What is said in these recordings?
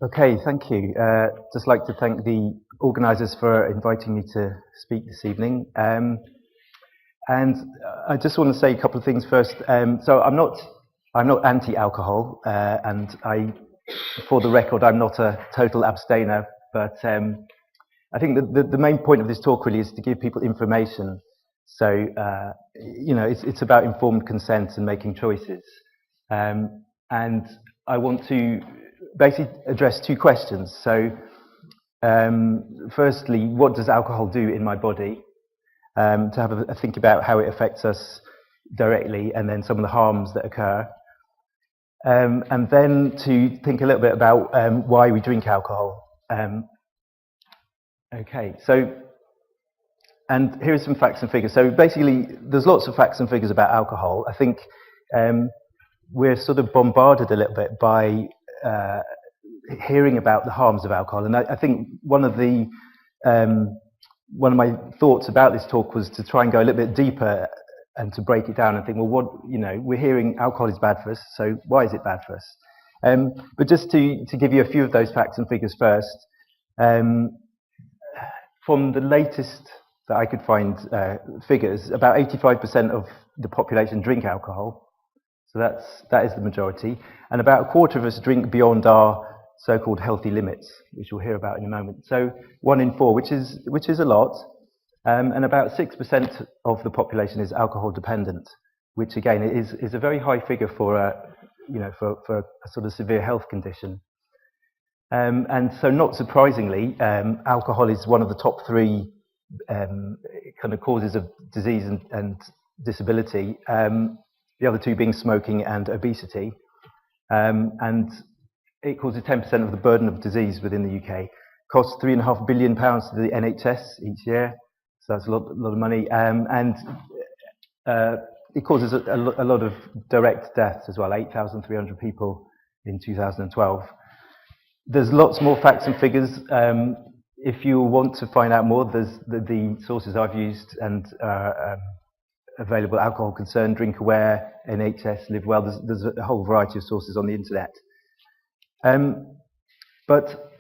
Okay, thank you. Just like to thank the organisers for inviting me to speak this evening. And I just want to say a couple of things first. So I'm not anti-alcohol, for the record, I'm not a total abstainer. But I think that the main point of this talk really is to give people information. So it's about informed consent and making choices. And I want to basically address two questions. So, firstly, what does alcohol do in my body? To have a think about how it affects us directly, and then some of the harms that occur. And then to think a little bit about why we drink alcohol. Okay, so, and here are some facts and figures. So basically, there's lots of facts and figures about alcohol. I think we're sort of bombarded a little bit by hearing about the harms of alcohol, and I think one of my thoughts about this talk was to try and go a little bit deeper and to break it down and think, well, we're hearing alcohol is bad for us, so why is it bad for us? But just to give you a few of those facts and figures first, from the latest that I could find figures, about 85% of the population drink alcohol. So that is the majority. And about a quarter of us drink beyond our so-called healthy limits, which we'll hear about in a moment. So 1 in 4, which is a lot. And about 6% of the population is alcohol dependent, which again is a very high figure for a sort of severe health condition. And so not surprisingly, alcohol is one of the top 3 kind of causes of disease and disability. The other 2 being smoking and obesity. And it causes 10% of the burden of disease within the UK. Costs £3.5 billion to the NHS each year, so that's a lot of money. And it causes a lot of direct deaths as well, 8,300 people in 2012. There's lots more facts and figures. If you want to find out more, there's the sources I've used and available: Alcohol Concern, Drink Aware, NHS, Live Well. There's a whole variety of sources on the internet. But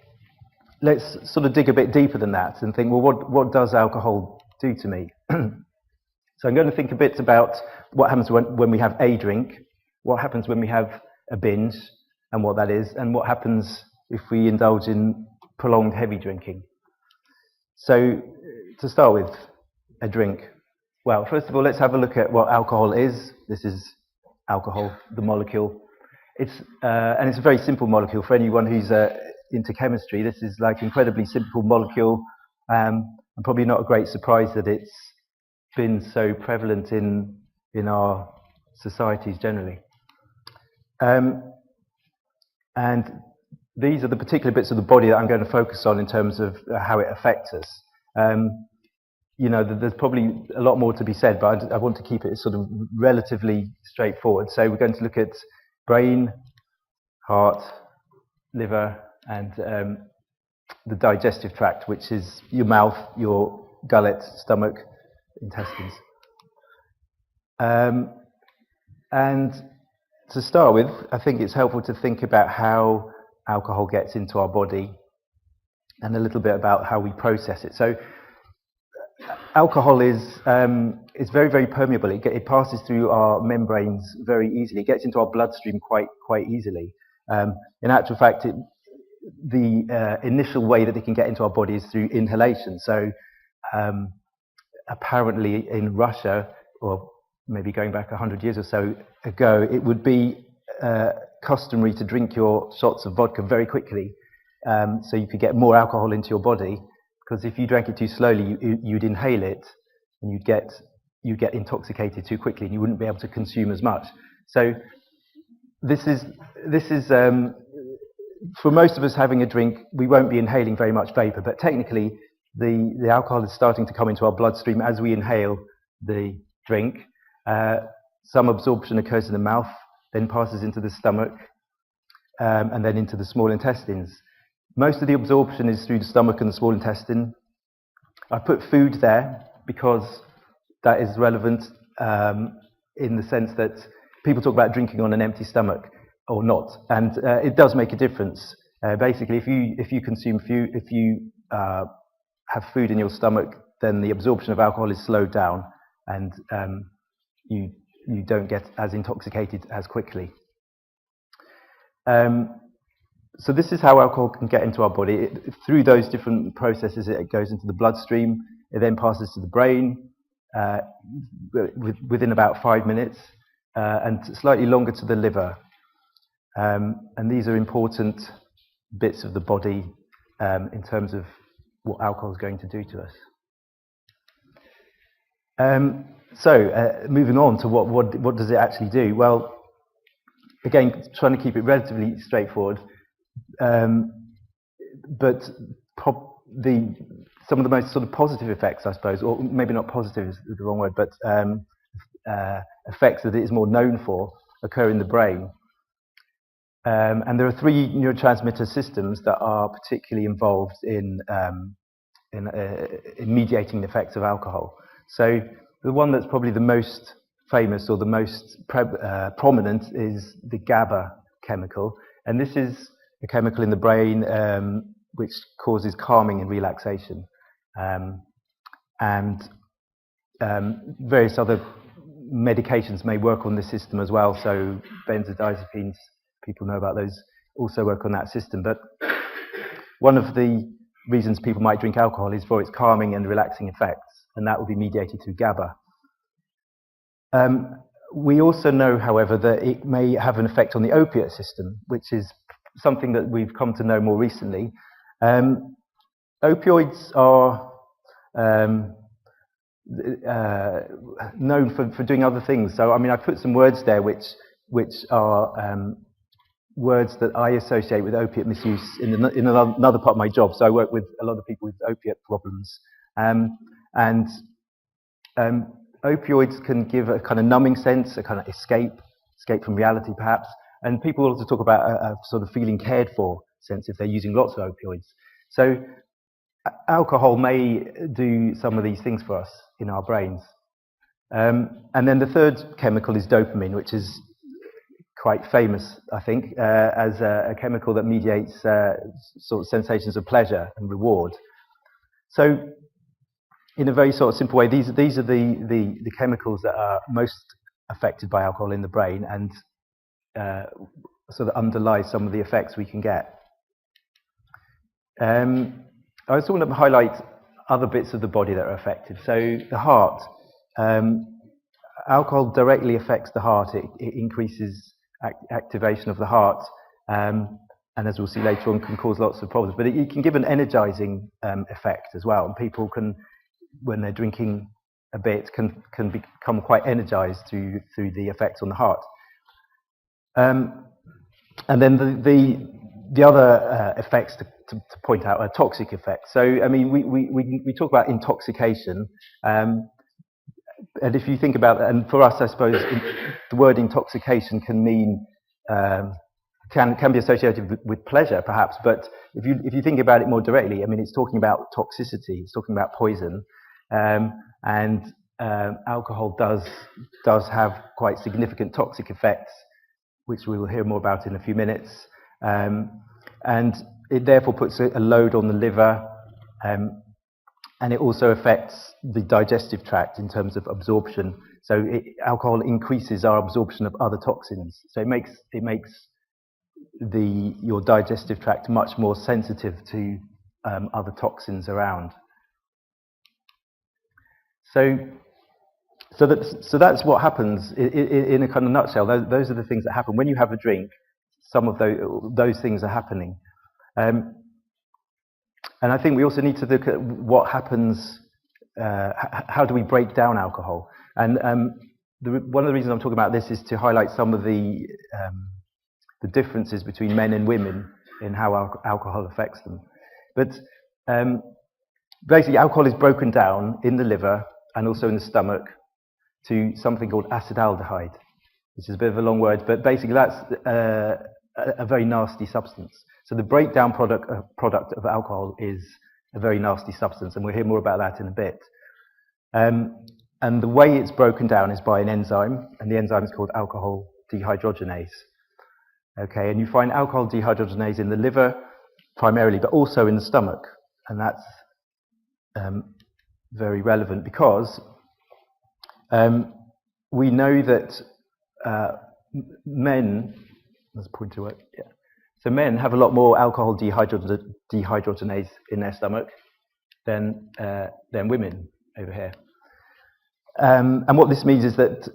let's sort of dig a bit deeper than that and think, well, what does alcohol do to me? So I'm going to think a bit about what happens when we have a drink, what happens when we have a binge, and what that is, and what happens if we indulge in prolonged heavy drinking. So to start with, a drink. Well, first of all, let's have a look at what alcohol is. This is alcohol, the molecule. And it's a very simple molecule. For anyone who's into chemistry, this is like incredibly simple molecule, and probably not a great surprise that it's been so prevalent in our societies generally. And these are the particular bits of the body that I'm going to focus on in terms of how it affects us. There's probably a lot more to be said, but I want to keep it sort of relatively straightforward. So we're going to look at brain, heart, liver, and the digestive tract, which is your mouth, your gullet, stomach, intestines. And to start with, I think it's helpful to think about how alcohol gets into our body and a little bit about how we process it. So alcohol is very, very permeable. It passes through our membranes very easily. It gets into our bloodstream quite easily. In actual fact, the initial way that it can get into our body is through inhalation. So apparently in Russia, or maybe going back 100 years or so ago, it would be customary to drink your shots of vodka very quickly, so you could get more alcohol into your body. Because if you drank it too slowly, you'd inhale it, and you'd get intoxicated too quickly, and you wouldn't be able to consume as much. So this is for most of us having a drink, we won't be inhaling very much vapor, but technically the alcohol is starting to come into our bloodstream as we inhale the drink. Some absorption occurs in the mouth, then passes into the stomach, and then into the small intestines. Most of the absorption is through the stomach and the small intestine. I put food there because that is relevant in the sense that people talk about drinking on an empty stomach. or not. And it does make a difference. Basically, if you consume have food in your stomach, then the absorption of alcohol is slowed down, and you don't get as intoxicated as quickly. So this is how alcohol can get into our body. Through those different processes, it goes into the bloodstream. It then passes to the brain within about 5 minutes, and slightly longer to the liver. And these are important bits of the body in terms of what alcohol is going to do to us. So moving on to what does it actually do? Well, again, trying to keep it relatively straightforward, but some of the most sort of positive effects, I suppose, or maybe not positive is the wrong word, but effects that it is more known for occur in the brain. And there are 3 neurotransmitter systems that are particularly involved in mediating the effects of alcohol. So the one that's probably the most famous or the most prominent is the GABA chemical, and this is a chemical in the brain which causes calming and relaxation, and various other medications may work on this system as well. So benzodiazepines, people know about those, also work on that system. But one of the reasons people might drink alcohol is for its calming and relaxing effects, and that will be mediated through GABA. We also know, however, that it may have an effect on the opiate system, which is something that we've come to know more recently. Opioids are known for doing other things. So, I mean, I put some words there which are words that I associate with opiate misuse in another part of my job. So I work with a lot of people with opiate problems. Opioids can give a kind of numbing sense, a kind of escape from reality perhaps. And people also talk about a sort of feeling cared for sense if they're using lots of opioids. So alcohol may do some of these things for us in our brains. And then the third chemical is dopamine, which is quite famous, I think, as a chemical that mediates sort of sensations of pleasure and reward. So in a very sort of simple way, these are the chemicals that are most affected by alcohol in the brain, and sort of underlie some of the effects we can get. I also want to highlight other bits of the body that are affected. So the heart, alcohol directly affects the heart. It increases activation of the heart, and as we'll see later on, can cause lots of problems. But it can give an energizing effect as well. And people can, when they're drinking a bit, can become quite energized through the effects on the heart. And then the other effects to point out are toxic effects. So, I mean, we talk about intoxication, and if you think about that, and for us, I suppose, the word intoxication can mean can be associated with pleasure, perhaps. But if you think about it more directly, I mean, it's talking about toxicity. It's talking about poison, and alcohol does have quite significant toxic effects, which we will hear more about in a few minutes. And it therefore puts a load on the liver, and it also affects the digestive tract in terms of absorption. So alcohol increases our absorption of other toxins. So it makes your digestive tract much more sensitive to other toxins around. So that's what happens in a kind of nutshell. Those are the things that happen when you have a drink. Some of those things are happening, and I think we also need to look at what happens. How do we break down alcohol? And one of the reasons I'm talking about this is to highlight some of the differences between men and women in how alcohol affects them. But basically, alcohol is broken down in the liver and also in the stomach to something called acetaldehyde, which is a bit of a long word, but basically that's a very nasty substance. So the breakdown product of alcohol is a very nasty substance, and we'll hear more about that in a bit. And the way it's broken down is by an enzyme, and the enzyme is called alcohol dehydrogenase. Okay, and you find alcohol dehydrogenase in the liver primarily, but also in the stomach, and that's very relevant because we know that men, let's point to it, yeah. So men have a lot more alcohol dehydrogenase in their stomach than women over here. And what this means is that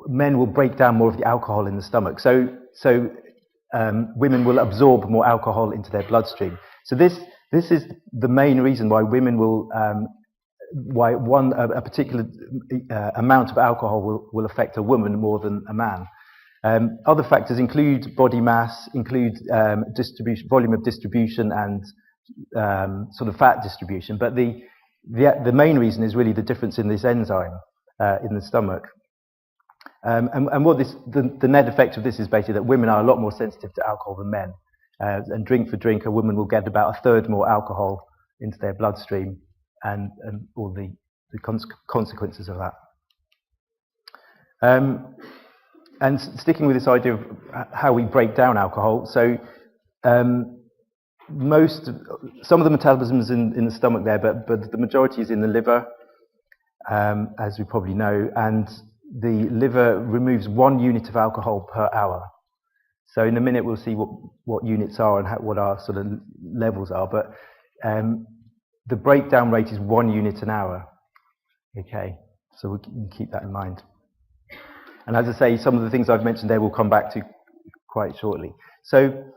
men will break down more of the alcohol in the stomach. So women will absorb more alcohol into their bloodstream. So this is the main reason why women will, why a particular amount of alcohol will affect a woman more than a man. Other factors include body mass, include distribution, volume of distribution, and sort of fat distribution. But the main reason is really the difference in this enzyme in the stomach. And what the net effect of this is basically that women are a lot more sensitive to alcohol than men. And drink for drink, a woman will get about a third more alcohol into their bloodstream, and all the consequences of that. And sticking with this idea of how we break down alcohol, so some of the metabolism is in the stomach there, but the majority is in the liver, as we probably know, and the liver removes 1 unit of alcohol per hour. So in a minute we'll see what units are and what our sort of levels are, but the breakdown rate is 1 unit an hour. Okay, so we can keep that in mind. And as I say, some of the things I've mentioned there we'll come back to quite shortly. So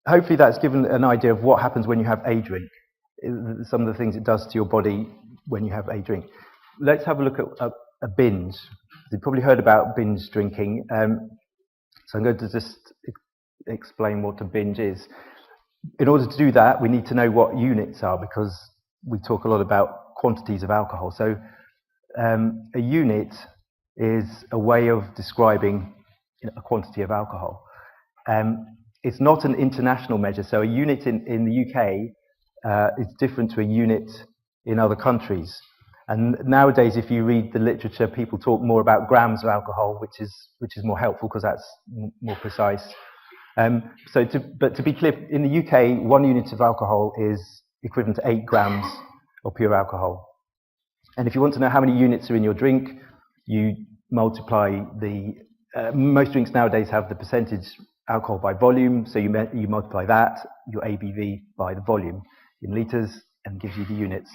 hopefully that's given an idea of what happens when you have a drink, some of the things it does to your body when you have a drink. Let's have a look at a binge. You've probably heard about binge drinking. So I'm going to just explain what a binge is. In order to do that, we need to know what units are, because we talk a lot about quantities of alcohol. So a unit is a way of describing a quantity of alcohol. It's not an international measure, so a unit in the UK is different to a unit in other countries. And nowadays, if you read the literature, people talk more about grams of alcohol, which is more helpful because that's more precise. But to be clear, in the UK, 1 unit of alcohol is equivalent to 8 grams of pure alcohol. And if you want to know how many units are in your drink, you multiply most drinks nowadays have the percentage alcohol by volume, so you multiply that, your ABV, by the volume in litres, and gives you the units.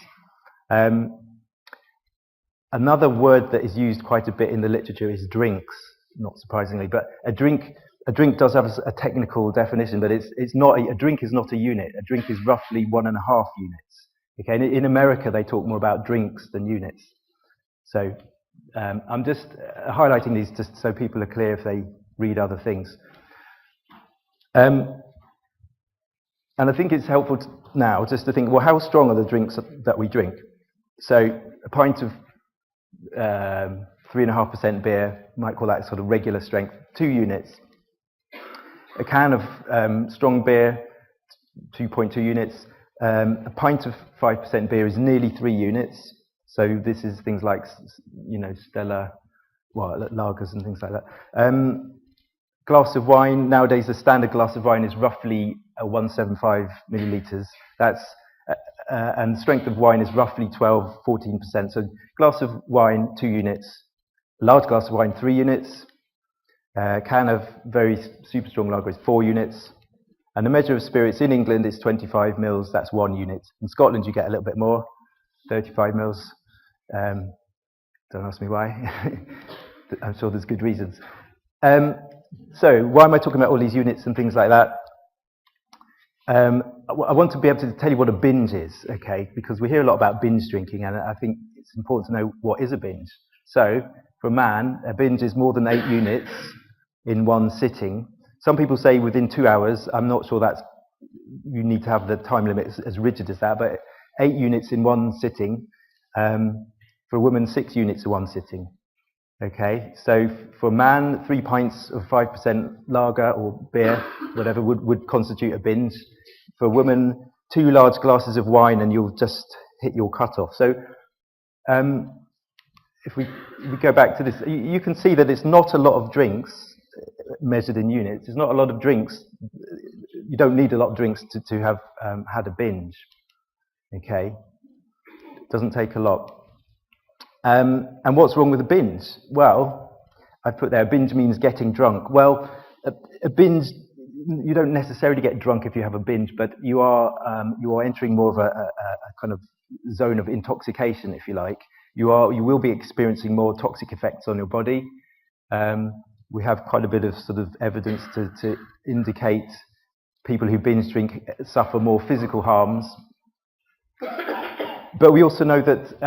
Another word that is used quite a bit in the literature is drinks, not surprisingly, but a drink does have a technical definition, but it's not a drink is not a unit. A drink is roughly 1.5 units. Okay, and in America they talk more about drinks than units. So I'm just highlighting these just so people are clear if they read other things. And I think it's helpful now just to think, well, how strong are the drinks that we drink? So a pint of 3.5% beer, might call that sort of regular strength, 2 units. A can of strong beer, 2.2 units. A pint of 5% beer is nearly 3 units. So this is things like, Stella, lagers and things like that. Glass of wine, nowadays the standard glass of wine is roughly 175 millilitres. And the strength of wine is roughly 12-14%. So glass of wine, 2 units. Large glass of wine, 3 units. Can of very super strong lager is 4 units. And the measure of spirits in England is 25 mils, that's 1 unit. In Scotland you get a little bit more, 35 mils. Don't ask me why. I'm sure there's good reasons. So why am I talking about all these units and things like that? I want to be able to tell you what a binge is, okay? Because we hear a lot about binge drinking, and I think it's important to know what is a binge. So for a man, a binge is more than 8 units in one sitting. Some people say within 2 hours. I'm not sure you need to have the time limit as rigid as that, but 8 units in one sitting. For a woman, 6 units in one sitting. Okay, so for a man, 3 pints of 5% lager or beer, whatever, would constitute a binge. For a woman, 2 large glasses of wine and you'll just hit your cutoff. So if we go back to this, you can see that it's not a lot of drinks measured in units. It's not a lot of drinks. You don't need a lot of drinks to have had a binge. Okay, doesn't take a lot. And what's wrong with a binge? Well, I put there, a binge means getting drunk. Well, a binge, you don't necessarily get drunk if you have a binge, but you are entering more of a kind of zone of intoxication, if you like. You will be experiencing more toxic effects on your body. We have quite a bit of sort of evidence to indicate people who binge drink suffer more physical harms. But we also know that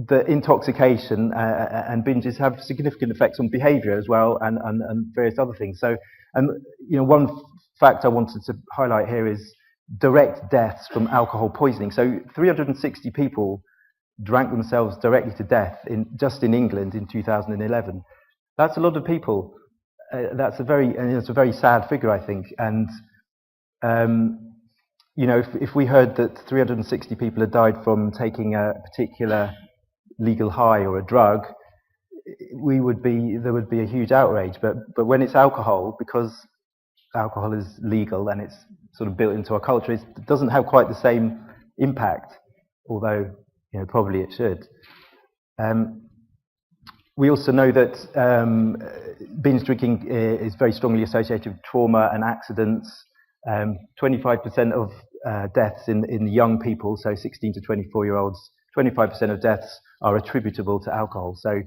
the intoxication and binges have significant effects on behaviour as well, and various other things. So, one fact I wanted to highlight here is direct deaths from alcohol poisoning. So 360 people drank themselves directly to death just in England in 2011. That's a lot of people. It's a very sad figure, I think. And if we heard that 360 people had died from taking a particular legal high or a drug, there would be a huge outrage. But when it's alcohol, because alcohol is legal and it's sort of built into our culture, it doesn't have quite the same impact, although probably it should. We also know that binge drinking is very strongly associated with trauma and accidents. 25% of deaths in young people, so 16 to 24-year-olds, 25% of deaths are attributable to alcohol. So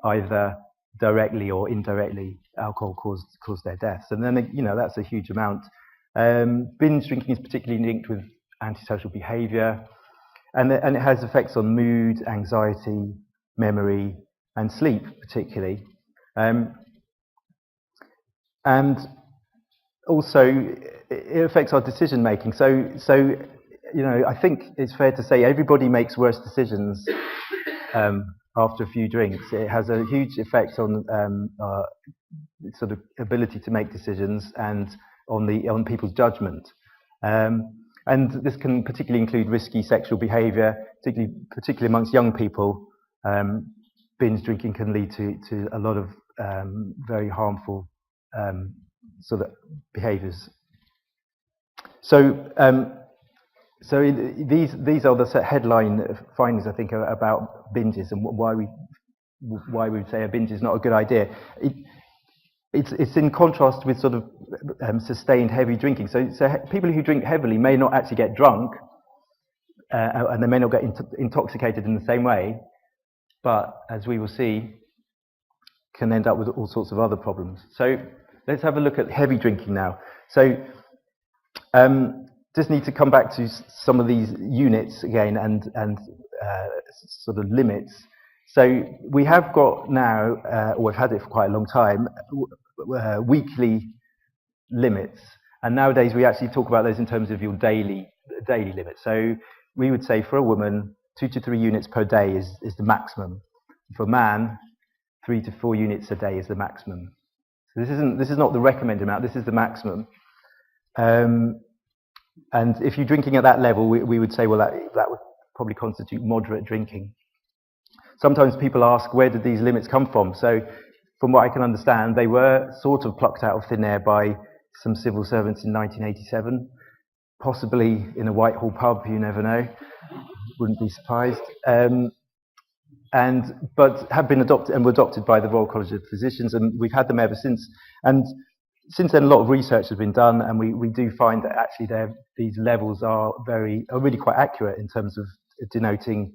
either directly or indirectly, alcohol caused their deaths. And then, that's a huge amount. Binge drinking is particularly linked with antisocial behaviour, and it has effects on mood, anxiety, memory, and sleep, particularly. And also, it affects our decision making. So I think it's fair to say everybody makes worse decisions after a few drinks. It has a huge effect on our sort of ability to make decisions and on people's judgment. And this can particularly include risky sexual behaviour, particularly amongst young people. Binge drinking can lead to a lot of very harmful sort of behaviours. So these are the headline findings, I think, about binges and why we would say a binge is not a good idea. It's in contrast with sort of sustained heavy drinking. So people who drink heavily may not actually get drunk, and they may not get intoxicated in the same way, but as we will see, can end up with all sorts of other problems. So let's have a look at heavy drinking now. So just need to come back to some of these units again and sort of limits. So we have got now, or we've had it for quite a long time, weekly limits. And nowadays we actually talk about those in terms of your daily limit. So we would say for a woman, 2 to 3 units per day is the maximum. For a man, 3 to 4 units a day is the maximum. So this is not the recommended amount, this is the maximum. And if you're drinking at that level, we would say, well, that would probably constitute moderate drinking. Sometimes people ask, where did these limits come from? So from what I can understand, they were sort of plucked out of thin air by some civil servants in 1987, possibly in a Whitehall pub, you never know, wouldn't be surprised. But have been adopted and were adopted by the Royal College of Physicians, and we've had them ever since. And since then, a lot of research has been done, and we do find that actually these levels are really quite accurate in terms of denoting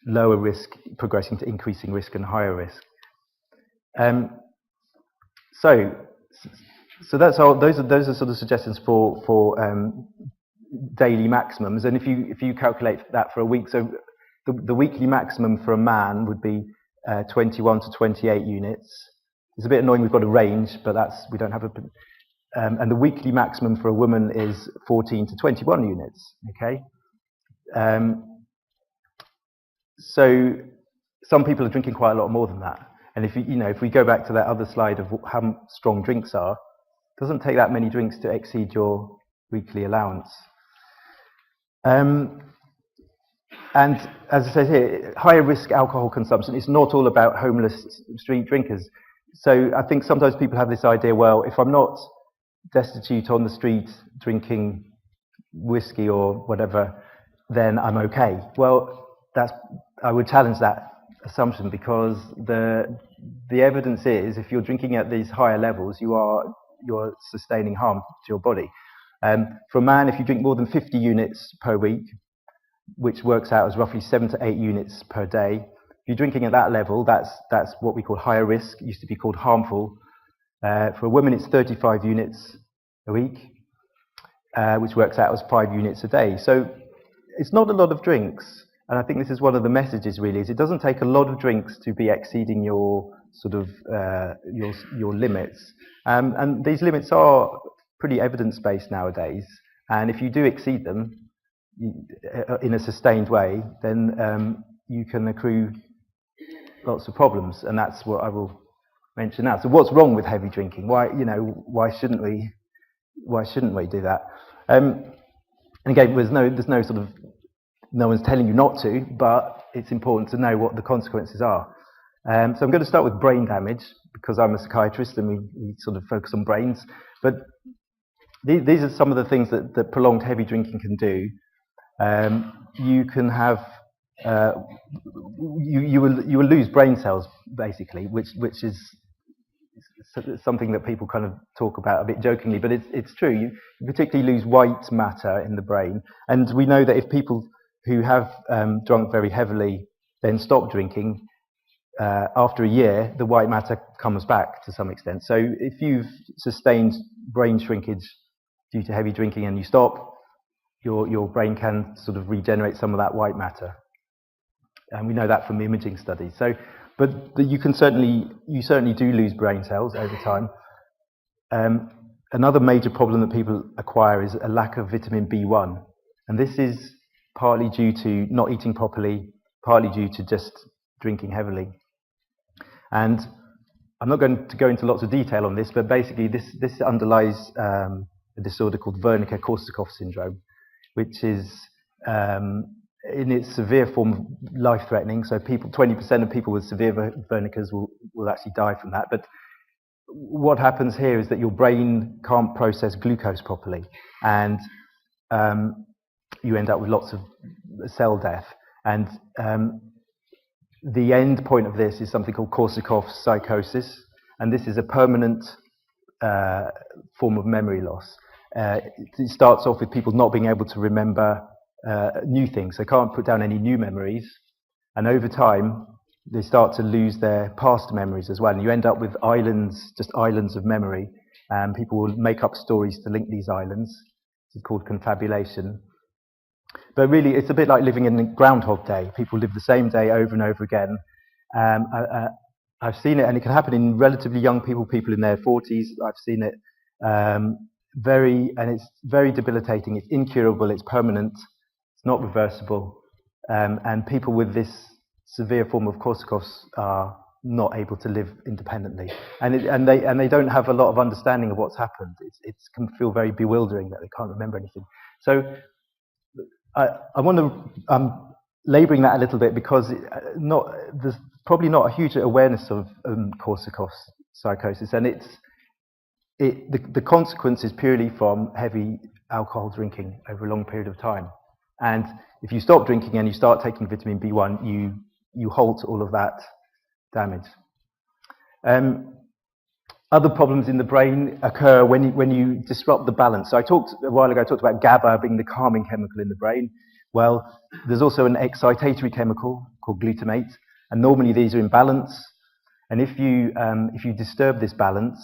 lower risk progressing to increasing risk and higher risk. So that's all. Those are sort of suggestions for daily maximums. And if you calculate that for a week, so the weekly maximum for a man would be 21 to 28 units. It's a bit annoying we've got a range, but we don't have a... and the weekly maximum for a woman is 14 to 21 units, okay? So some people are drinking quite a lot more than that. And if we go back to that other slide of how strong drinks are, it doesn't take that many drinks to exceed your weekly allowance. And And as I said here, higher risk alcohol consumption is not all about homeless street drinkers. So I think sometimes people have this idea, well, if I'm not destitute on the street drinking whiskey or whatever, then I'm okay. Well, I would challenge that assumption, because the evidence is if you're drinking at these higher levels, you're sustaining harm to your body. For a man, if you drink more than 50 units per week, which works out as roughly 7 to 8 units per day, if you're drinking at that level, that's what we call higher risk. It used to be called harmful. For a woman, it's 35 units a week, which works out as 5 units a day. So it's not a lot of drinks. And I think this is one of the messages, really, is it doesn't take a lot of drinks to be exceeding your sort of your limits. And these limits are pretty evidence-based nowadays. And if you do exceed them in a sustained way, then you can accrue lots of problems. And that's what I will mention now. So what's wrong with heavy drinking? Why shouldn't we do that? And again, there's no sort of, no one's telling you not to, but it's important to know what the consequences are. So I'm going to start with brain damage, because I'm a psychiatrist and we sort of focus on brains. But these are some of the things that prolonged heavy drinking can do. You can have you will lose brain cells, basically, which is something that people kind of talk about a bit jokingly, but it's true. You particularly lose white matter in the brain, and we know that if people who have drunk very heavily then stop drinking, after a year, the white matter comes back to some extent. So if you've sustained brain shrinkage due to heavy drinking and you stop, your brain can sort of regenerate some of that white matter. And we know that from imaging studies. So, but you certainly do lose brain cells over time. Another major problem that people acquire is a lack of vitamin B1. And this is partly due to not eating properly, partly due to just drinking heavily. And I'm not going to go into lots of detail on this, but basically this underlies a disorder called Wernicke-Korsakoff syndrome, which is in its severe form life-threatening. So 20% of people with severe Wernicke's will actually die from that. But what happens here is that your brain can't process glucose properly, and you end up with lots of cell death. And the end point of this is something called Korsakoff psychosis, and this is a permanent form of memory loss. It starts off with people not being able to remember new things. They can't put down any new memories, and over time they start to lose their past memories as well, and you end up with just islands of memory, and people will make up stories to link these islands. It's called confabulation. But really, it's a bit like living in Groundhog Day. People live the same day over and over again. I've seen it, and it can happen in relatively young people in their 40s. I've seen it and it's very debilitating. It's incurable. It's permanent. It's not reversible. And people with this severe form of Korsakoff's are not able to live independently, and they don't have a lot of understanding of what's happened. It can feel very bewildering that they can't remember anything. So I want to labouring that a little bit, because there's probably not a huge awareness of Korsakoff's psychosis, and the consequence is purely from heavy alcohol drinking over a long period of time. And if you stop drinking and you start taking vitamin B1, you halt all of that damage. Other problems in the brain occur when you disrupt the balance. So a while ago I talked about GABA being the calming chemical in the brain. Well, there's also an excitatory chemical called glutamate, and normally these are in balance. And if you disturb this balance,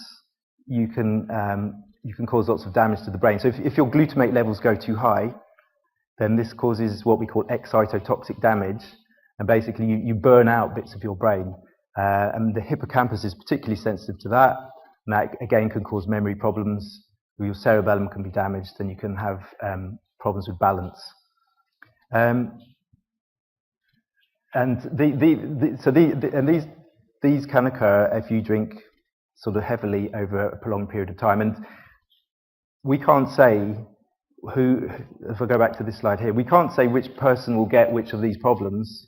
you can cause lots of damage to the brain. So if your glutamate levels go too high, then this causes what we call excitotoxic damage, and basically you burn out bits of your brain. And the hippocampus is particularly sensitive to that, and that again can cause memory problems. Your cerebellum can be damaged, and you can have problems with balance. These can occur if you drink sort of heavily over a prolonged period of time. And we can't say if I go back to this slide here, we can't say which person will get which of these problems,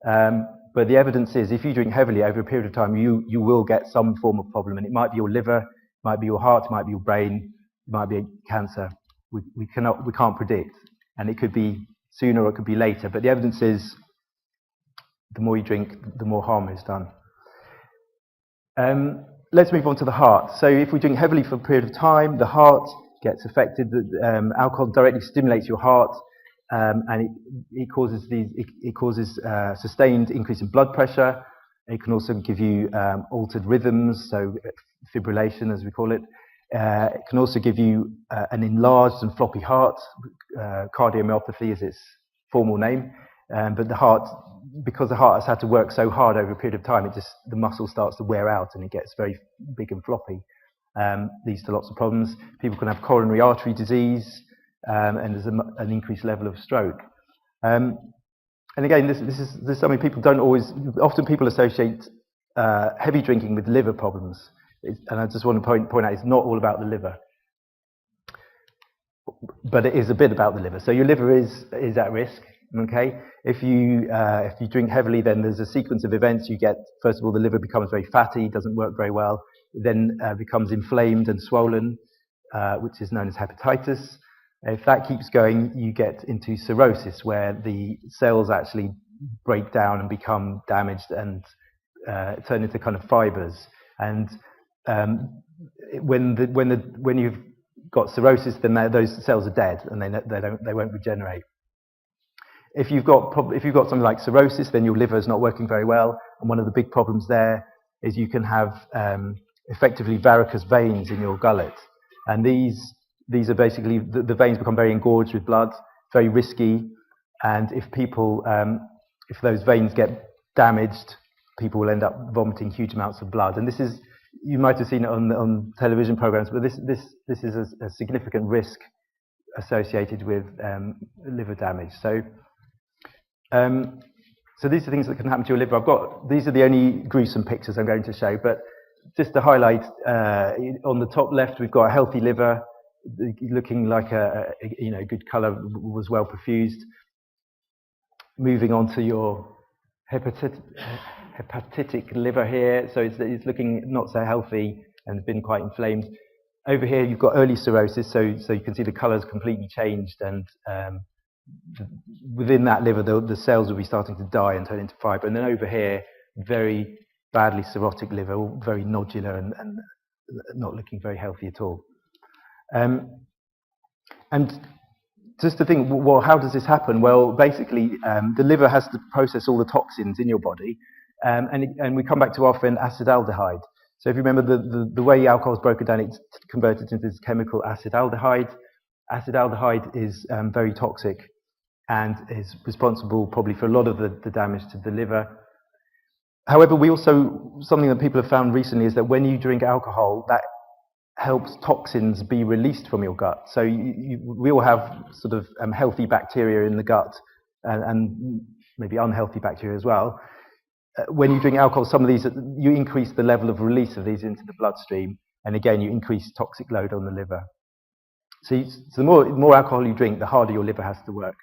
but the evidence is if you drink heavily over a period of time, you will get some form of problem, and it might be your liver, it might be your heart, it might be your brain, it might be cancer. We can't predict, and it could be sooner or it could be later, but the evidence is the more you drink, the more harm is done. Let's move on to the heart. So if we drink heavily for a period of time, the heart gets affected. Alcohol directly stimulates your heart, and it causes sustained increase in blood pressure. It can also give you altered rhythms, so fibrillation as we call it. It can also give you an enlarged and floppy heart. Cardiomyopathy is its formal name. But the heart, because the heart has had to work so hard over a period of time, the muscle starts to wear out and it gets very big and floppy. Leads to lots of problems. People can have coronary artery disease, and there's an increased level of stroke. And again, there's something people don't always. Often people associate heavy drinking with liver problems, and I just want to point out it's not all about the liver, but it is a bit about the liver. So your liver is at risk. Okay, if you drink heavily, then there's a sequence of events. You get, first of all, the liver becomes very fatty, doesn't work very well. It then becomes inflamed and swollen, which is known as hepatitis. If that keeps going, you get into cirrhosis, where the cells actually break down and become damaged and turn into kind of fibers. And when you've got cirrhosis, then those cells are dead and they won't regenerate. If you've got something like cirrhosis, then your liver is not working very well, and one of the big problems there is you can have effectively varicose veins in your gullet, and these are basically the veins become very engorged with blood, very risky, and if those veins get damaged, people will end up vomiting huge amounts of blood. And this is, you might have seen it on television programs, but this is a significant risk associated with liver damage. So these are things that can happen to your liver. These are the only gruesome pictures I'm going to show, but just to highlight, on the top left we've got a healthy liver, looking like a good colour, was well perfused. Moving on to your hepatic liver here, so it's looking not so healthy and been quite inflamed. Over here you've got early cirrhosis, so you can see the colour's completely changed, and within that liver the cells will be starting to die and turn into fibre. And then over here, very badly cirrhotic liver, very nodular and not looking very healthy at all. And just to think, well, how does this happen? Well, basically, the liver has to process all the toxins in your body, and we come back to our friend acetaldehyde. So if you remember the way alcohol is broken down, it's converted into this chemical acetaldehyde. Acetaldehyde is very toxic and is responsible probably for a lot of the damage to the liver. However, something that people have found recently is that when you drink alcohol, that helps toxins be released from your gut. So we all have sort of healthy bacteria in the gut, and maybe unhealthy bacteria as well. When you drink alcohol, some of these, you increase the level of release of these into the bloodstream, and again, you increase toxic load on the liver. So the more alcohol you drink, the harder your liver has to work.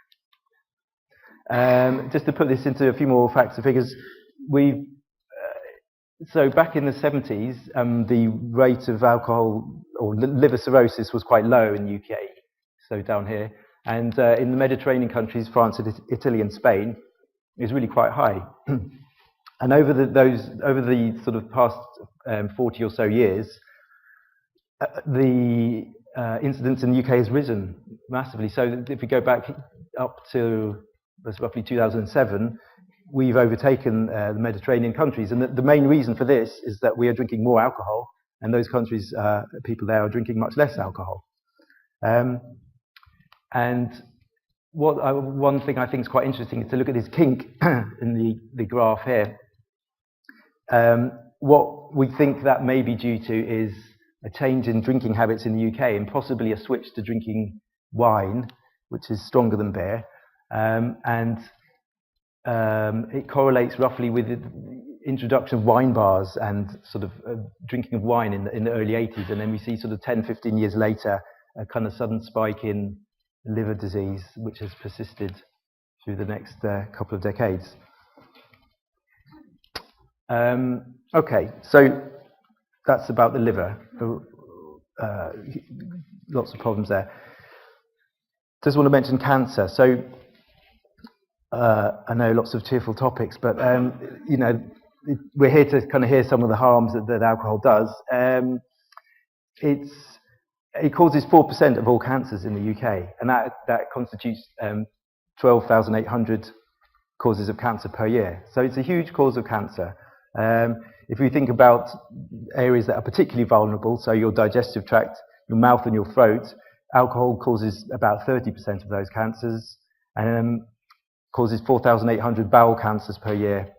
Just to put this into a few more facts and figures, so back in the 70s, the rate of alcohol or liver cirrhosis was quite low in the UK, so down here. And in the Mediterranean countries, France, Italy and Spain, it was really quite high. And over the sort of past 40 or so years, the incidence in the UK has risen massively. So if we go back up to roughly 2007, we've overtaken the Mediterranean countries. And the main reason for this is that we are drinking more alcohol, and those countries, people there are drinking much less alcohol. And one thing I think is quite interesting is to look at this kink in the graph here. What we think that may be due to is a change in drinking habits in the UK, and possibly a switch to drinking wine, which is stronger than beer. It correlates roughly with the introduction of wine bars and sort of drinking of wine in the early 80s. And then we see sort of 10, 15 years later, a kind of sudden spike in liver disease, which has persisted through the next couple of decades. Okay, so that's about the liver. Lots of problems there. Just want to mention cancer. So I know lots of tearful topics, but you know, we're here to kind of hear some of the harms that alcohol does. It causes 4% of all cancers in the UK, and that constitutes 12,800 causes of cancer per year. So it's a huge cause of cancer. If we think about areas that are particularly vulnerable, so your digestive tract, your mouth and your throat, alcohol causes about 30% of those cancers, and causes 4,800 bowel cancers per year.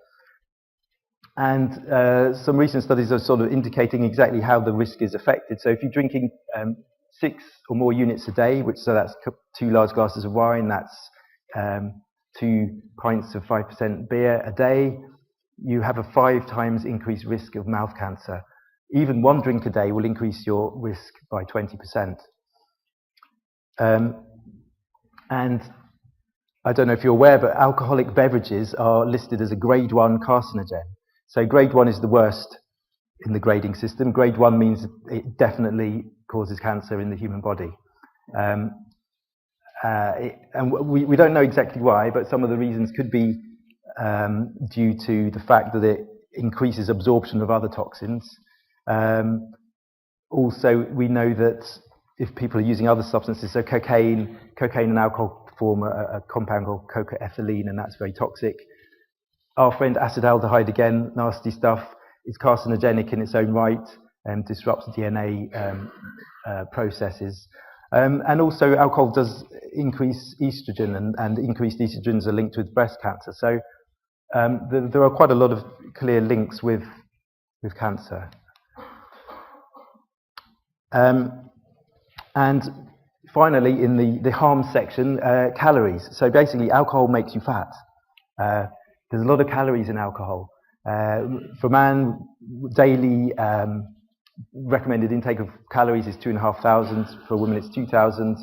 And some recent studies are sort of indicating exactly how the risk is affected. So if you're drinking 6 or more units a day, so that's 2 large glasses of wine, that's 2 pints of 5% beer a day, you have a 5 times increased risk of mouth cancer. Even 1 drink a day will increase your risk by 20%. And I don't know if you're aware, but alcoholic beverages are listed as a grade 1 carcinogen. So grade 1 is the worst in the grading system. Grade 1 means it definitely causes cancer in the human body. And we don't know exactly why, but some of the reasons could be due to the fact that it increases absorption of other toxins. Also, we know that if people are using other substances, so cocaine and alcohol form a compound called cocaethylene, and that's very toxic. Our friend acetaldehyde, again, nasty stuff, is carcinogenic in its own right and disrupts DNA processes. And also, alcohol does increase estrogen, and increased estrogens are linked with breast cancer. So there are quite a lot of clear links with cancer. And finally, in the harm section, calories. So basically, alcohol makes you fat. There's a lot of calories in alcohol. For man, daily recommended intake of calories is 2,500. For women, it's 2,000.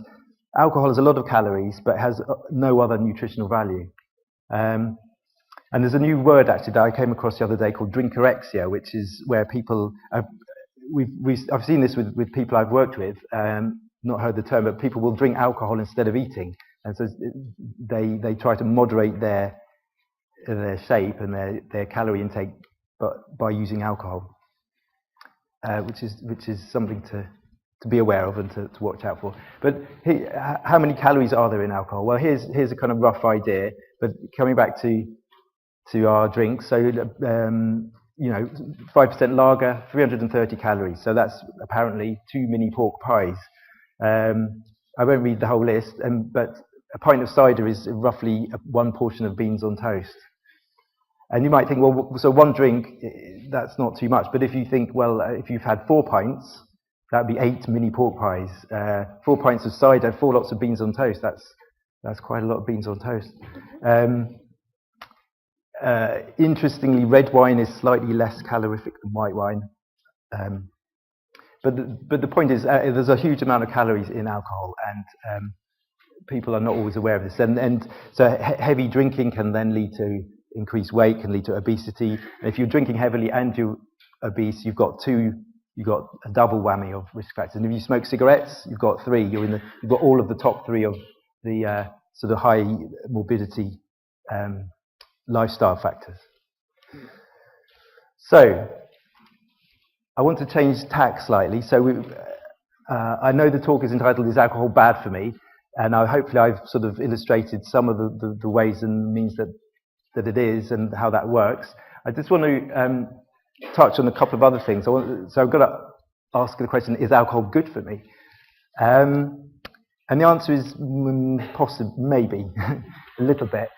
Alcohol has a lot of calories, but has no other nutritional value. And there's a new word, actually, that I came across the other day called drinkerexia, which is where people... I've seen this with people I've worked with, not heard the term, but people will drink alcohol instead of eating. And so they try to moderate their shape and their calorie intake by using alcohol, which is something to be aware of and to watch out for. But how many calories are there in alcohol? Well, here's a kind of rough idea. But coming back to our drinks, so 5% lager, 330 calories. So that's apparently 2 mini pork pies. I won't read the whole list, but a pint of cider is roughly 1 portion of beans on toast. And you might think, well, so 1 drink, that's not too much. But if you think, well, if you've had 4 pints, that'd be 8 mini pork pies. 4 pints of cider, 4 lots of beans on toast. That's quite a lot of beans on toast. Interestingly, red wine is slightly less calorific than white wine. But the point is, there's a huge amount of calories in alcohol, and people are not always aware of this. And so heavy drinking can then lead to increased weight, can lead to obesity. And if you're drinking heavily and you're obese, you've got a double whammy of risk factors. And if you smoke cigarettes, you've got 3. You've got all of the top 3 of the sort of high morbidity lifestyle factors. So I want to change tack slightly. So I know the talk is entitled "Is Alcohol Bad for Me?" And hopefully I've sort of illustrated some of the ways and means that it is and how that works. I just want to touch on a couple of other things. So I've got to ask the question, is alcohol good for me? And the answer is possibly, maybe, a little bit.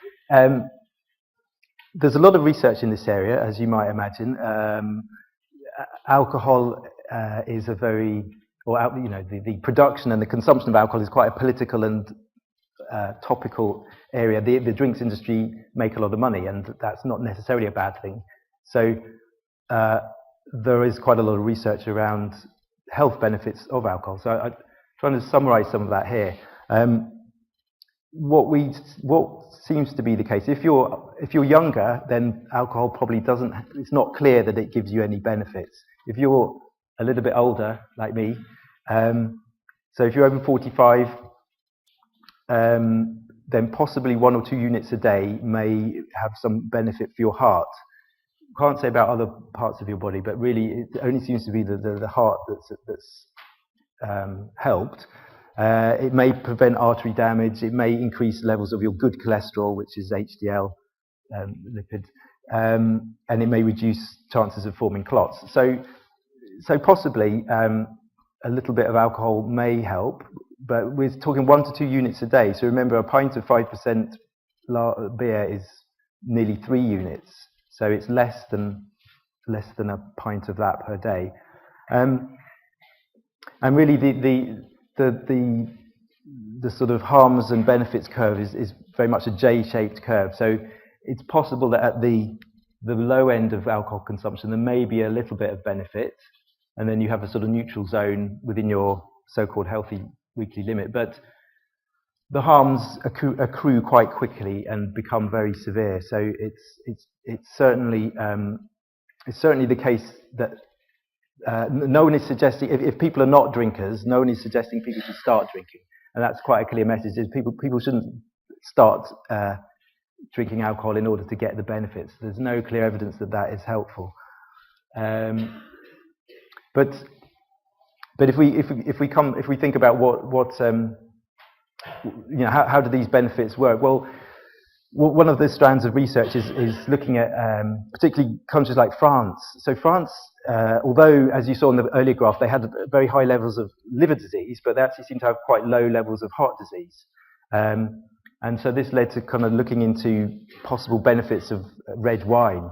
There's a lot of research in this area, as you might imagine. Alcohol is a very, the production and the consumption of alcohol is quite a political and topical area. The drinks industry make a lot of money, and that's not necessarily a bad thing. So there is quite a lot of research around health benefits of alcohol. So I trying to summarise some of that here. What seems to be the case, if you're younger, then alcohol probably doesn't. It's not clear that it gives you any benefits. If you're a little bit older, like me, so if you're over 45, then possibly 1 or 2 units a day may have some benefit for your heart. Can't say about other parts of your body, but really it only seems to be the heart that's helped. It may prevent artery damage. It may increase levels of your good cholesterol, which is HDL lipid, and it may reduce chances of forming clots. So possibly a little bit of alcohol may help, but we're talking 1 to 2 units a day. So remember, a pint of 5% beer is nearly 3 units. So it's less than a pint of that per day. And really, the sort of harms and benefits curve is very much a J-shaped curve. So it's possible that at the low end of alcohol consumption, there may be a little bit of benefit, and then you have a sort of neutral zone within your so-called healthy weekly limit. But the harms accrue quite quickly and become very severe. So it's certainly the case that no one is suggesting, if people are not drinkers, no one is suggesting people should start drinking, and that's quite a clear message. Is people shouldn't start drinking alcohol in order to get the benefits. There's no clear evidence that is helpful. But if we think about what how do these benefits work? Well, one of the strands of research is looking at particularly countries like France. So France, although, as you saw in the earlier graph, they had very high levels of liver disease, but they actually seem to have quite low levels of heart disease. And so this led to kind of looking into possible benefits of red wine.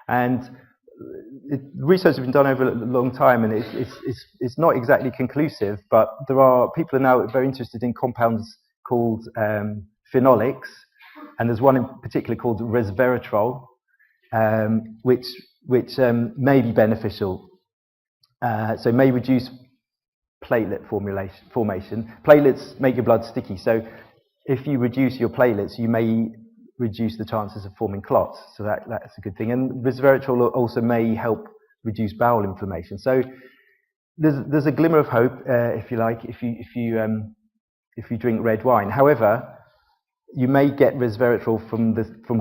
And research has been done over a long time, and it's not exactly conclusive, but people are now very interested in compounds called phenolics, and there's one in particular called resveratrol, which may be beneficial. So may reduce platelet formation. Platelets make your blood sticky, so if you reduce your platelets, you may reduce the chances of forming clots. So that's a good thing. And resveratrol also may help reduce bowel inflammation. So there's a glimmer of hope, if you like, if you drink red wine. However, you may get resveratrol from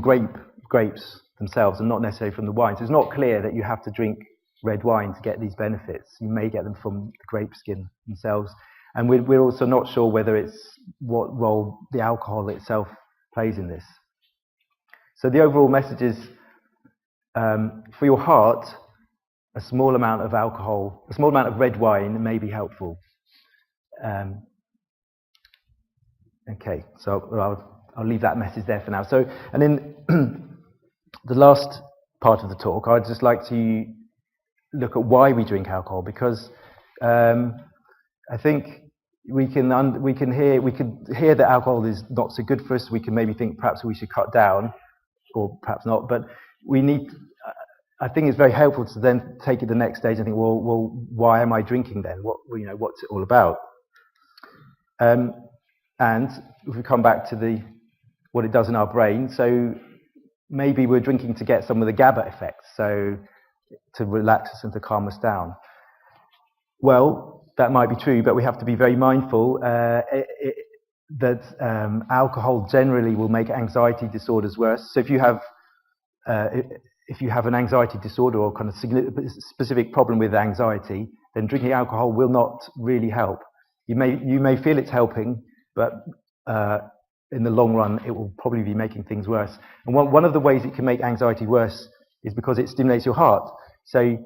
grapes themselves, and not necessarily from the wine. So it's not clear that you have to drink red wine to get these benefits. You may get them from the grape skin themselves. And we're also not sure whether what role the alcohol itself plays in this. So the overall message is, for your heart, a small amount of alcohol, a small amount of red wine may be helpful. Okay, so I'll leave that message there for now. So, and in the last part of the talk, I'd just like to look at why we drink alcohol, because I think we can hear that alcohol is not so good for us. We can maybe think perhaps we should cut down, or perhaps not. But I think it's very helpful to then take it the next stage and think, well, why am I drinking then? What's it all about? And if we come back to what it does in our brain, so maybe we're drinking to get some of the GABA effects, so to relax us and to calm us down. Well, that might be true, but we have to be very mindful that alcohol generally will make anxiety disorders worse. So if you have an anxiety disorder or kind of specific problem with anxiety, then drinking alcohol will not really help. You may feel it's helping, but in the long run, it will probably be making things worse. And one of the ways it can make anxiety worse is because it stimulates your heart. So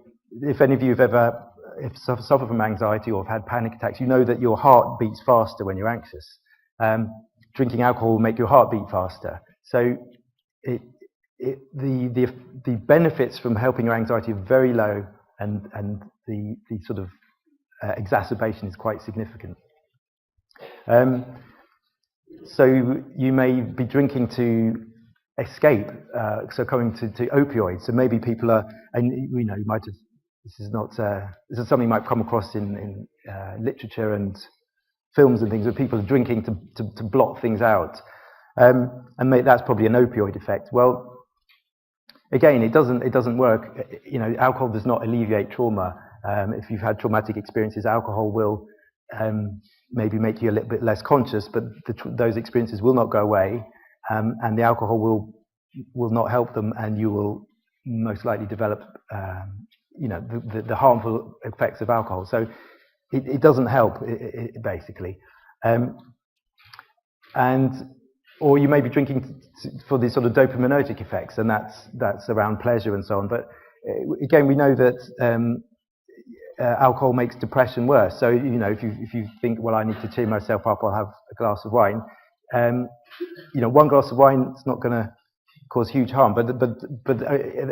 if any of you have suffered from anxiety or have had panic attacks, you know that your heart beats faster when you're anxious. Drinking alcohol will make your heart beat faster. So the benefits from helping your anxiety are very low, and the sort of exacerbation is quite significant. So you may be drinking to escape, so coming to opioids. So maybe people are, and you might have. This is something you might come across in literature and films and things where people are drinking to blot things out. And that's probably an opioid effect. Well, again, it doesn't work. Alcohol does not alleviate trauma. If you've had traumatic experiences, alcohol will maybe make you a little bit less conscious, but those experiences will not go away, and the alcohol will not help them, and you will most likely develop the harmful effects of alcohol. So it doesn't help, basically. Or you may be drinking for these sort of dopaminergic effects, and that's around pleasure and so on. But again, we know that alcohol makes depression worse. So if you think, well, I need to cheer myself up, I'll have a glass of wine. One glass of wine is not going to cause huge harm, but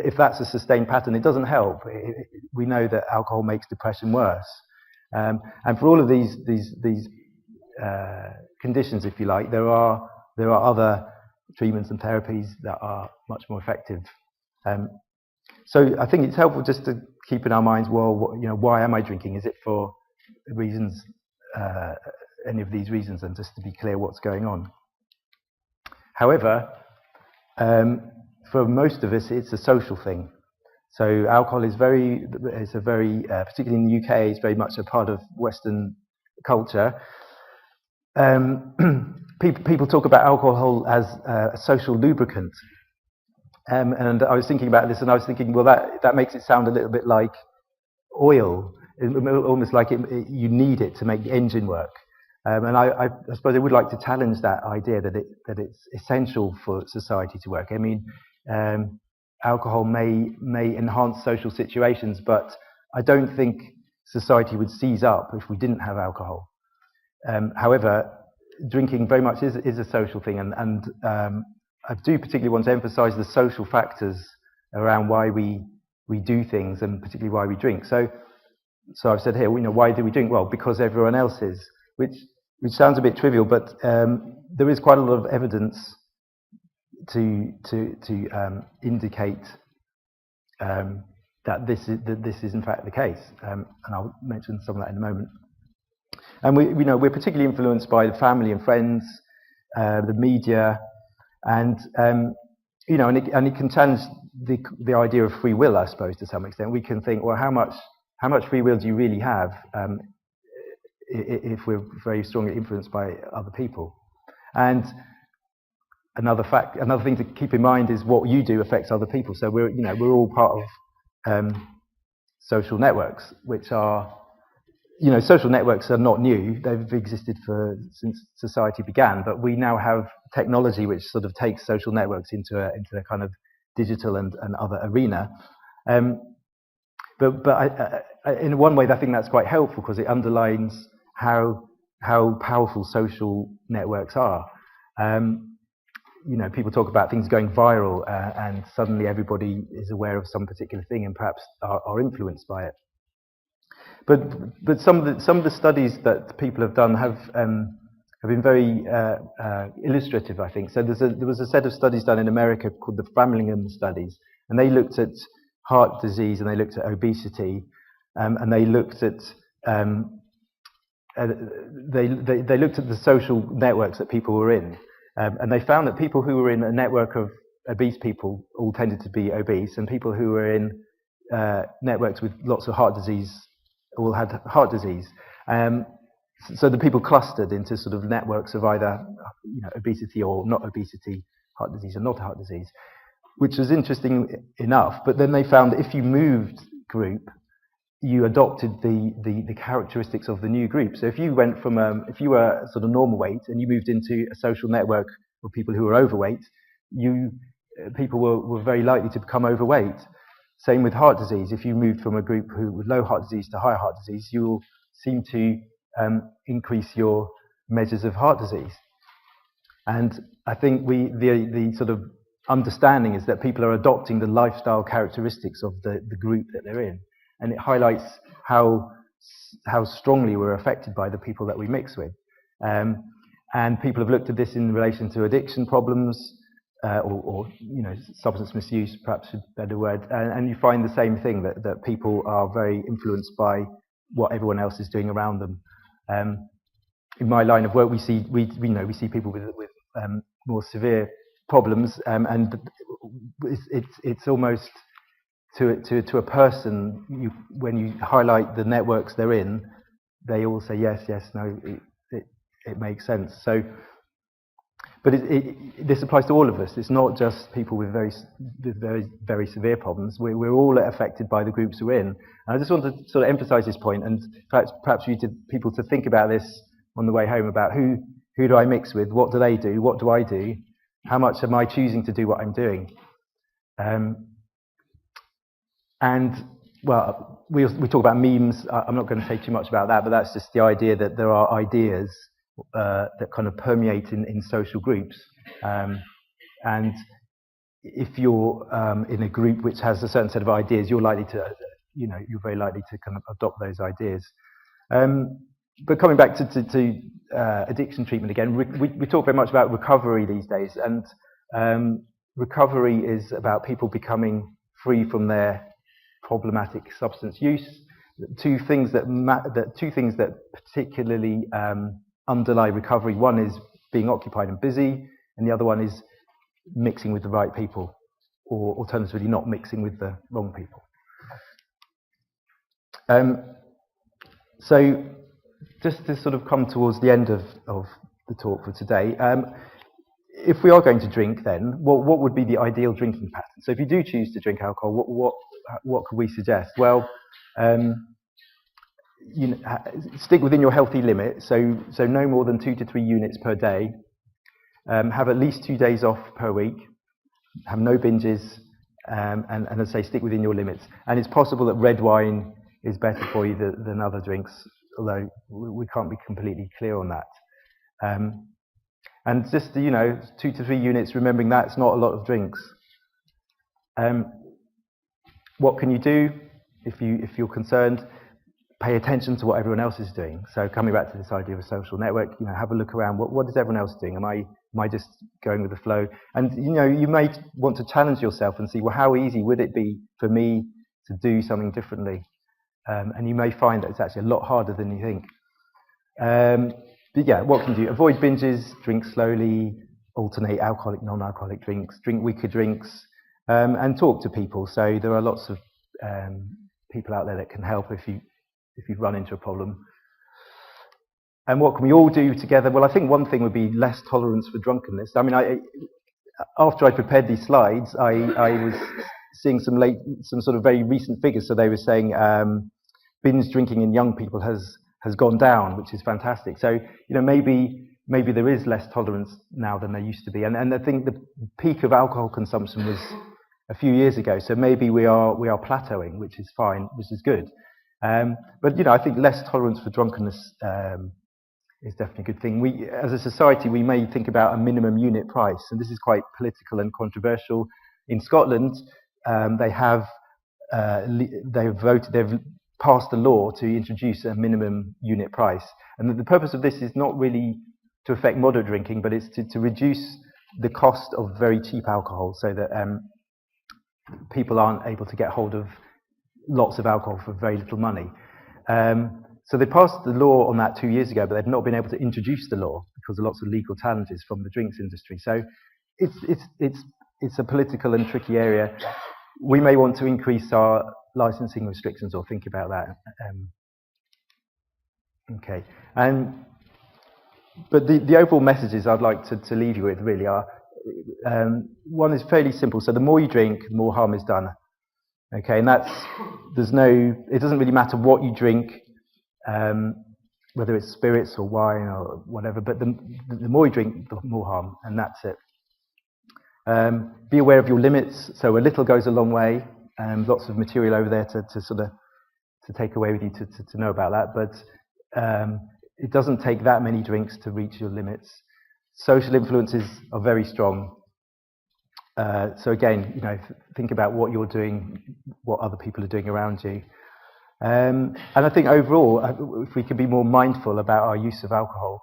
if that's a sustained pattern, it doesn't help. We know that alcohol makes depression worse, and for all of these conditions, if you like, there are other treatments and therapies that are much more effective. So I think it's helpful just to keep in our minds, well, why am I drinking? Is it for reasons, any of these reasons, and just to be clear what's going on. However, for most of us, it's a social thing. So alcohol is particularly in the UK, it's very much a part of Western culture. People talk about alcohol as a social lubricant. And I was thinking about this, and I was thinking, well, that makes it sound a little bit like oil, almost like you need it to make the engine work. And I suppose I would like to challenge that idea that it's essential for society to work. I mean, alcohol may enhance social situations, but I don't think society would seize up if we didn't have alcohol. However, drinking very much is a social thing, and I do particularly want to emphasise the social factors around why we do things, and particularly why we drink. So I've said here, why do we drink? Well, because everyone else is, which sounds a bit trivial, but there is quite a lot of evidence to indicate that this is in fact the case, and I'll mention some of that in a moment. And we're particularly influenced by the family and friends, the media, and it can challenge the idea of free will, I suppose, to some extent. We can think, well, how much free will do you really have if we're very strongly influenced by other people? And another thing to keep in mind is what you do affects other people. So we're all part of social networks, which are, social networks are not new. They've existed since society began, but we now have technology which sort of takes social networks into a kind of digital and other arena. But in one way, I think that's quite helpful because it underlines how powerful social networks are. People talk about things going viral, and suddenly everybody is aware of some particular thing and perhaps are influenced by it. But some of the studies that people have done have been very illustrative, I think. So there was a set of studies done in America called the Framingham studies, and they looked at heart disease and they looked at obesity, and they looked at they looked at the social networks that people were in, and they found that people who were in a network of obese people all tended to be obese, and people who were in networks with lots of heart disease all had heart disease. So the people clustered into sort of networks of either obesity or not obesity, heart disease or not heart disease, which was interesting enough. But then they found that if you moved group, you adopted the characteristics of the new group. So if you went from if you were sort of normal weight and you moved into a social network of people who were overweight, people were very likely to become overweight. Same with heart disease. If you moved from a group with low heart disease to high heart disease, you will seem to increase your measures of heart disease. And I think the sort of understanding is that people are adopting the lifestyle characteristics of the group that they're in, and it highlights how strongly we're affected by the people that we mix with. And people have looked at this in relation to addiction problems, or substance misuse, perhaps a better word, and you find the same thing, that people are very influenced by what everyone else is doing around them. in my line of work, we see people with more severe problems, and it's almost to a person, when you highlight the networks they're in, they all say yes, no, it makes sense. So, but this applies to all of us. It's not just people with very severe problems. We're all affected by the groups we're in. And I just want to sort of emphasise this point, and perhaps you people to think about this on the way home, about who do I mix with, what do they do, what do I do, how much am I choosing to do what I'm doing. And well, we talk about memes. I'm not going to say too much about that, but that's just the idea that there are ideas that kind of permeate in social groups. And if you're in a group which has a certain set of ideas, you're very likely to kind of adopt those ideas. But coming back to addiction treatment again, we talk very much about recovery these days, and recovery is about people becoming free from their problematic substance use. Two things that particularly underlie recovery. One is being occupied and busy, and the other one is mixing with the right people, or alternatively not mixing with the wrong people. So just to sort of come towards the end of the talk for today, if we are going to drink, then what would be the ideal drinking pattern? So if you do choose to drink alcohol, what could we suggest? Well, stick within your healthy limit, so no more than 2 to 3 units per day. Have at least 2 days off per week. Have no binges, and as I say, stick within your limits. And it's possible that red wine is better for you than other drinks, although we can't be completely clear on that. And just 2 to 3 units, remembering that's not a lot of drinks. What can you do if you're concerned? Pay attention to what everyone else is doing. So coming back to this idea of a social network, have a look around. What is everyone else doing? Am I just going with the flow? And you may want to challenge yourself and see, well, how easy would it be for me to do something differently? And you may find that it's actually a lot harder than you think. But yeah, what can you do? Avoid binges, drink slowly, alternate alcoholic, non-alcoholic drinks, drink weaker drinks, and talk to people. So there are lots of people out there that can help if you've run into a problem. And what can we all do together? Well, I think one thing would be less tolerance for drunkenness. I mean, after I prepared these slides, I was seeing some sort of very recent figures. So they were saying binge drinking in young people has gone down, which is fantastic. So maybe there is less tolerance now than there used to be. And I think the peak of alcohol consumption was a few years ago. So maybe we are plateauing, which is fine, which is good. But I think less tolerance for drunkenness is definitely a good thing. We, as a society, we may think about a minimum unit price, and this is quite political and controversial. In Scotland, they've passed a law to introduce a minimum unit price, and the purpose of this is not really to affect moderate drinking, but it's to reduce the cost of very cheap alcohol, so that people aren't able to get hold of lots of alcohol for very little money. So they passed the law on that 2 years ago, but they've not been able to introduce the law because of lots of legal challenges from the drinks industry. So it's a political and tricky area. We may want to increase our licensing restrictions or think about that. Okay. But the overall messages I'd like to leave you with really are, one is fairly simple. So the more you drink, the more harm is done. Okay, and it doesn't really matter what you drink, whether it's spirits or wine or whatever, but the more you drink, the more harm, and that's it. Be aware of your limits, so a little goes a long way, and lots of material over there to take away with you to know about that, but it doesn't take that many drinks to reach your limits. Social influences are very strong. So again, think about what you're doing, what other people are doing around you. And I think overall, if we could be more mindful about our use of alcohol,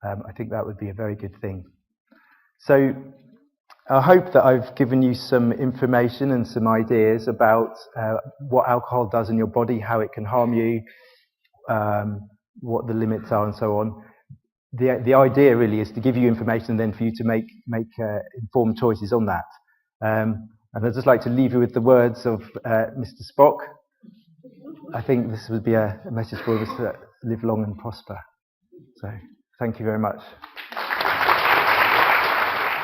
I think that would be a very good thing. So I hope that I've given you some information and some ideas about what alcohol does in your body, how it can harm you, what the limits are and so on. the idea really is to give you information and then for you to make informed choices on that. And I'd just like to leave you with the words of Mr. Spock. I think this would be a message for us to live long and prosper. So thank you very much.